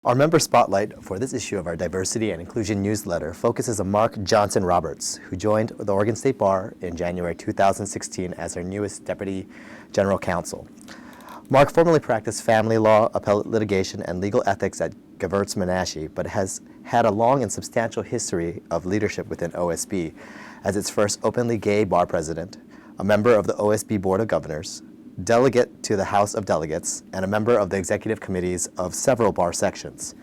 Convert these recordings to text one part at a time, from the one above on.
Our member spotlight for this issue of our Diversity and Inclusion newsletter focuses on Mark Johnson Roberts, who joined the Oregon State Bar in January 2016 as our newest Deputy General Counsel. Mark formerly practiced family law, appellate litigation, and legal ethics at Gewurz-Menashe, but has had a long and substantial history of leadership within OSB as its first openly gay bar president, a member of the OSB Board of Governors, delegate to the House of Delegates, and a member of the executive committees of several bar sections.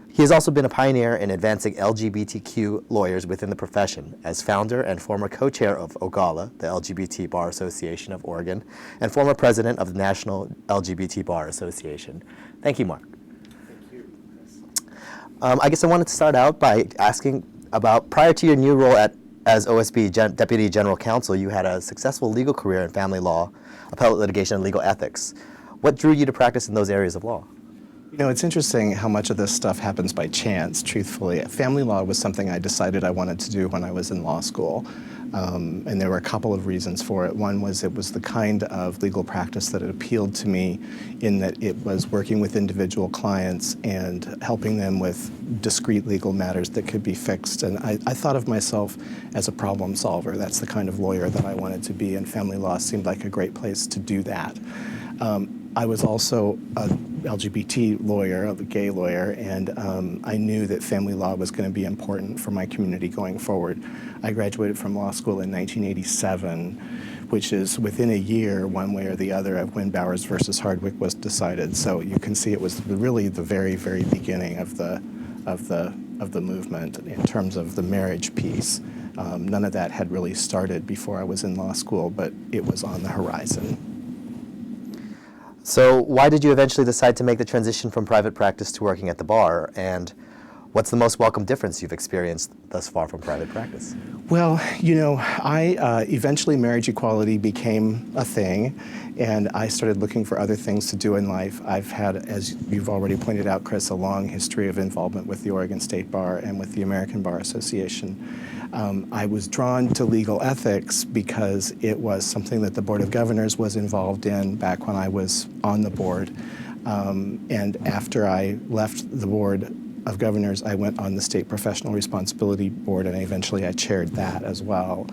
He has also been a pioneer in advancing LGBTQ lawyers within the profession as founder and former co-chair of OGALA, the LGBT Bar Association of Oregon, and former president of the National LGBT Bar Association. Thank you, Mark. Thank you, Chris. I guess I wanted to start out by asking about, prior to your new role as OSB Deputy General Counsel, you had a successful legal career in family law, appellate litigation, and legal ethics. What drew you to practice in those areas of law? You know, it's interesting how much of this stuff happens by chance, truthfully. Family law was something I decided I wanted to do when I was in law school. And there were a couple of reasons for it. One was it was the kind of legal practice that appealed to me in that it was working with individual clients and helping them with discrete legal matters that could be fixed. And I thought of myself as a problem solver. That's the kind of lawyer that I wanted to be, and family law seemed like a great place to do that. I was also an LGBT lawyer, a gay lawyer, and I knew that family law was going to be important for my community going forward. I graduated from law school in 1987, which is within a year, one way or the other, of when Bowers versus Hardwick was decided. So you can see it was really the very, very beginning of the movement in terms of the marriage piece. None of that had really started before I was in law school, but it was on the horizon. So why did you eventually decide to make the transition from private practice to working at the bar? And what's the most welcome difference you've experienced thus far from private practice? Well, you know, eventually marriage equality became a thing, and I started looking for other things to do in life. I've had, as you've already pointed out, Chris, a long history of involvement with the Oregon State Bar and with the American Bar Association. I was drawn to legal ethics because it was something that the Board of Governors was involved in back when I was on the board. And after I left the Board of Governors, I went on the State Professional Responsibility Board, and eventually I chaired that as well.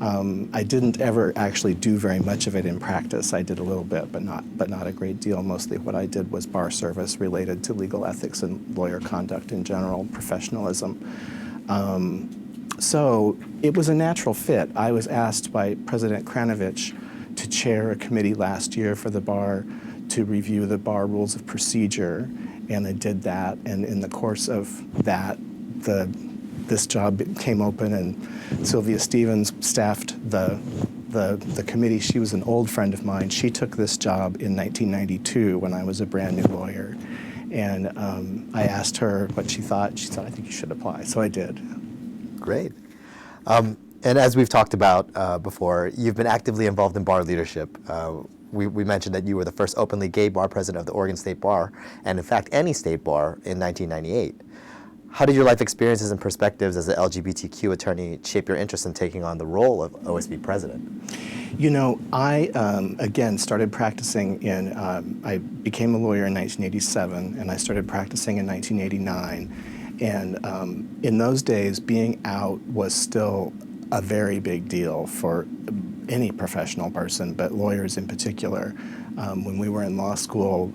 I didn't ever actually do very much of it in practice. I did a little bit, but not a great deal. Mostly what I did was bar service related to legal ethics and lawyer conduct in general, professionalism. So it was a natural fit. I was asked by President Kranovich to chair a committee last year for the bar to review the bar rules of procedure, and I did that. And in the course of that, this job came open, and Sylvia Stevens staffed the committee. She was an old friend of mine. She took this job in 1992 when I was a brand new lawyer. And I asked her what she thought. She said, "I think you should apply." So I did. Great. And as we've talked about before, you've been actively involved in bar leadership. We mentioned that you were the first openly gay bar president of the Oregon State Bar, and in fact, any state bar in 1998. How did your life experiences and perspectives as an LGBTQ attorney shape your interest in taking on the role of OSB president? You know, I, again, started practicing I became a lawyer in 1987, and I started practicing in 1989. And in those days, being out was still a very big deal for any professional person, but lawyers in particular. When we were in law school,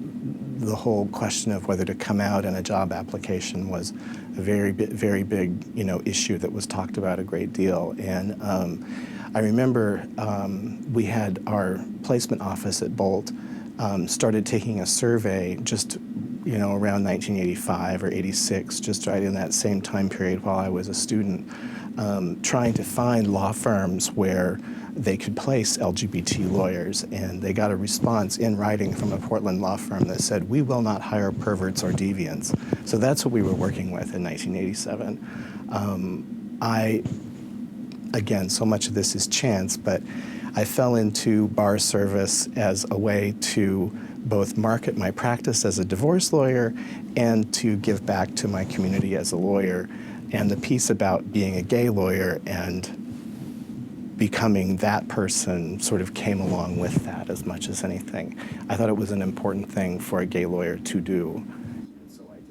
the whole question of whether to come out in a job application was a very big, issue that was talked about a great deal. And I remember we had our placement office at Bolt started taking a survey just around 1985 or 86, just right in that same time period while I was a student, trying to find law firms where they could place LGBT lawyers. And they got a response in writing from a Portland law firm that said, "We will not hire perverts or deviants." So that's what we were working with in 1987. Again, so much of this is chance, but I fell into bar service as a way to both market my practice as a divorce lawyer and to give back to my community as a lawyer. And the piece about being a gay lawyer and becoming that person sort of came along with that as much as anything. I thought it was an important thing for a gay lawyer to do, and so I did.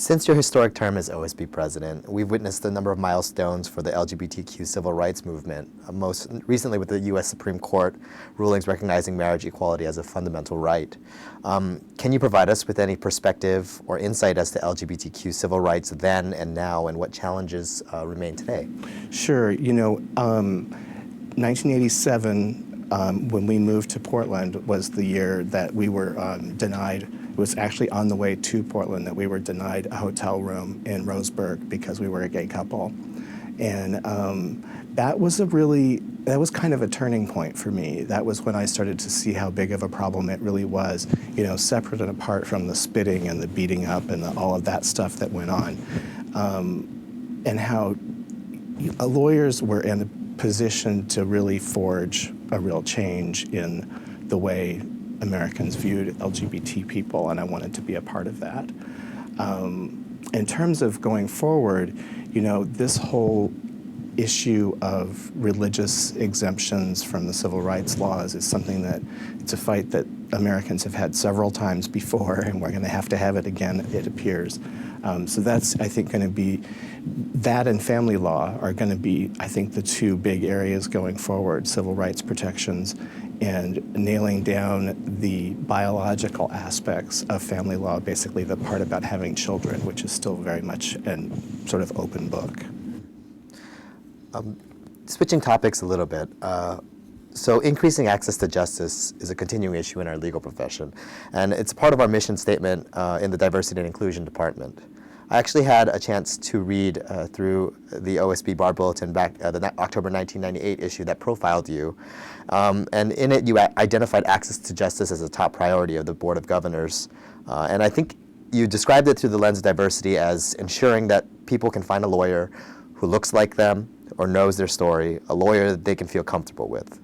Since your historic term as OSB President, we've witnessed a number of milestones for the LGBTQ civil rights movement, most recently with the U.S. Supreme Court rulings recognizing marriage equality as a fundamental right. Can you provide us with any perspective or insight as to LGBTQ civil rights then and now, and what challenges remain today? Sure. 1987, when we moved to Portland, was the year that we were denied. It was actually on the way to Portland that we were denied a hotel room in Roseburg because we were a gay couple. And that was kind of a turning point for me. That was when I started to see how big of a problem it really was, separate and apart from the spitting and the beating up and all of that stuff that went on. And how lawyers were in a position to really forge a real change in the way Americans viewed LGBT people, and I wanted to be a part of that. In terms of going forward, this whole issue of religious exemptions from the civil rights laws is something that it's a fight that Americans have had several times before, and we're going to have it again, it appears. So that's, I think, going to be, that and family law are going to be, I think, the two big areas going forward, civil rights protections and nailing down the biological aspects of family law, basically the part about having children, which is still very much a sort of open book. Switching topics a little bit, so increasing access to justice is a continuing issue in our legal profession, and it's part of our mission statement in the Diversity and Inclusion Department. I actually had a chance to read through the OSB Bar Bulletin back, the October 1998 issue that profiled you, and in it you identified access to justice as a top priority of the Board of Governors, and I think you described it through the lens of diversity as ensuring that people can find a lawyer who looks like them or knows their story, a lawyer that they can feel comfortable with.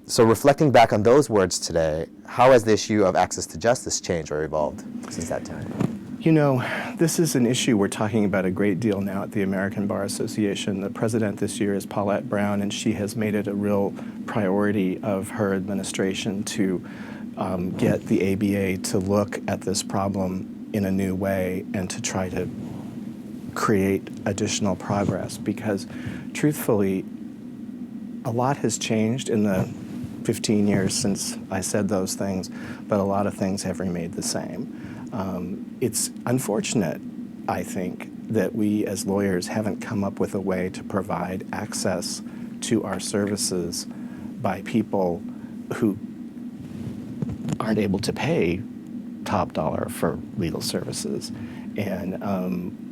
So reflecting back on those words today, how has the issue of access to justice changed or evolved since that time? This is an issue we're talking about a great deal now at the American Bar Association. The president this year is Paulette Brown, and she has made it a real priority of her administration to get the ABA to look at this problem in a new way and to try to create additional progress, because truthfully, a lot has changed in the 15 years since I said those things, but a lot of things have remained the same. It's unfortunate, I think, that we as lawyers haven't come up with a way to provide access to our services by people who aren't able to pay top dollar for legal services. And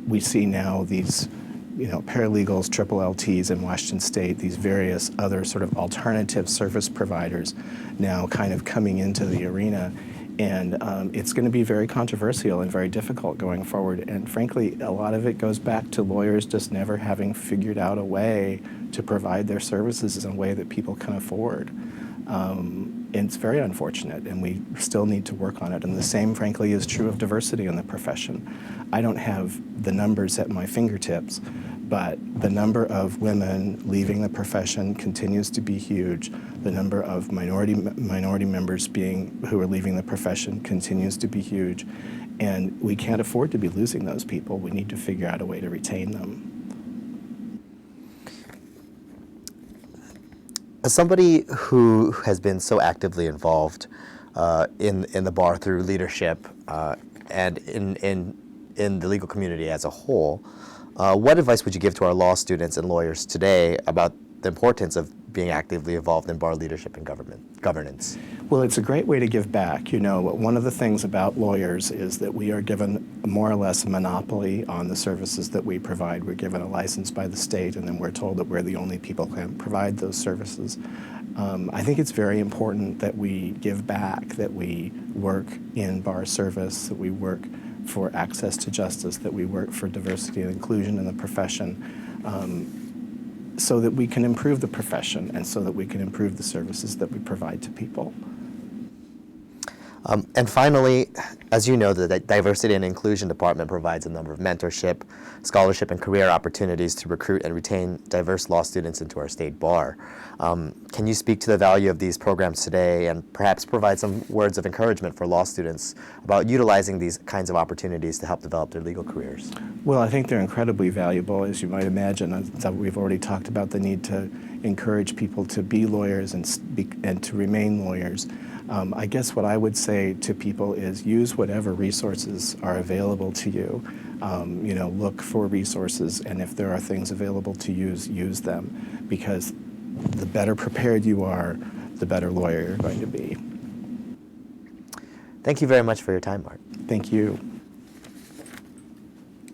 we see now these paralegals, triple LTs in Washington State, these various other sort of alternative service providers now kind of coming into the arena. And it's going to be very controversial and very difficult going forward. And frankly, a lot of it goes back to lawyers just never having figured out a way to provide their services in a way that people can afford. And it's very unfortunate, and we still need to work on it. And the same, frankly, is true of diversity in the profession. I don't have the numbers at my fingertips, but the number of women leaving the profession continues to be huge. The number of minority members who are leaving the profession continues to be huge. And we can't afford to be losing those people. We need to figure out a way to retain them. As somebody who has been so actively involved in the bar through leadership and in the legal community as a whole, what advice would you give to our law students and lawyers today about the importance of being actively involved in bar leadership and governance? Well, it's a great way to give back. One of the things about lawyers is that we are given more or less a monopoly on the services that we provide. We're given a license by the state, and then we're told that we're the only people who can provide those services. I think it's very important that we give back, that we work in bar service, that we work for access to justice, that we work for diversity and inclusion in the profession, so that we can improve the profession and so that we can improve the services that we provide to people. And finally, as you know, the Diversity and Inclusion Department provides a number of mentorship, scholarship, and career opportunities to recruit and retain diverse law students into our state bar. Can you speak to the value of these programs today and perhaps provide some words of encouragement for law students about utilizing these kinds of opportunities to help develop their legal careers? Well, I think they're incredibly valuable, as you might imagine. We've already talked about the need to encourage people to be lawyers and to remain lawyers. I guess what I would say to people is use whatever resources are available to you. Look for resources, and if there are things available to use them, because the better prepared you are, the better lawyer you're going to be. Thank you very much for your time, Mark. Thank you.